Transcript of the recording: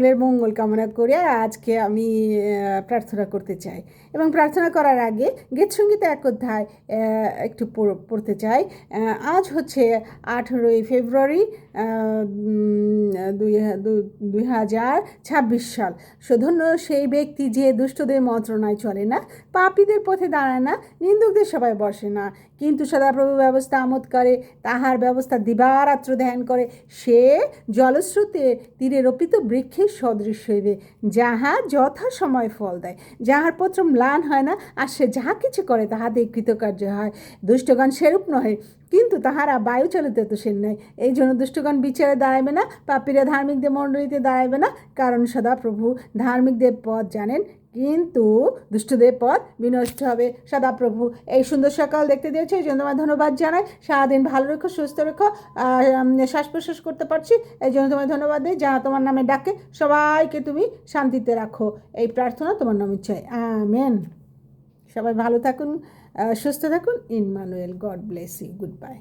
সকলের মঙ্গল কামনা করে আজকে আমি প্রার্থনা করতে চাই এবং প্রার্থনা করার আগে গীতসঙ্গীত এক অধ্যায় একটু পড়তে চাই। আজ হচ্ছে 18ই ফেব্রুয়ারি 2026 সাল। ধন্য সেই ব্যক্তি যে দুষ্টদের মন্ত্রণায় চলে না, পাপীদের পথে দাঁড়ায় না, নিন্দুকদের সবাই বসে না, কিন্তু সদাপ্রভু ব্যবস্থা আমোদ করে, তাহার ব্যবস্থা দিবারাত্র ধ্যান করে। সে জলস্রোতে তীরে রোপিত বৃক্ষের সদৃশ হইবে, যাহা যথা সময় ফল দেয়, যাহার পত্র ম্লান হয় না, আর সে যাহা কিছু করে তাহাতে কৃতকার্য হয়। দুষ্টগণ সেরূপ নহে, কিন্তু তাহারা বায়ু চালিত তুষের নয়। এই জন্য দুষ্টগণ বিচারে দাঁড়াইবে না, পাপীরা ধার্মিকদের মণ্ডলীতে দাঁড়াইবে না, কারণ সদাপ্রভু ধার্মিকদের পথ জানেন, কিন্তু দুষ্টদের পথ বিনষ্ট হবে। সদাপ্রভু এই সুন্দর সকাল দেখতে দিয়েছে, এই জন্য তোমায় ধন্যবাদ জানাই। সারাদিন ভালো রেখো, সুস্থ রেখো, শ্বাস প্রশ্বাস করতে পারছি, এই জন্য তোমায় ধন্যবাদ দিই। যারা তোমার নামে ডাকে সবাইকে তুমি শান্তিতে রাখো, এই প্রার্থনা তোমার নামে চাই, আমেন। সবাই ভালো থাকুন, সুস্থ থাকুন। Emmanuel, God bless you, good by.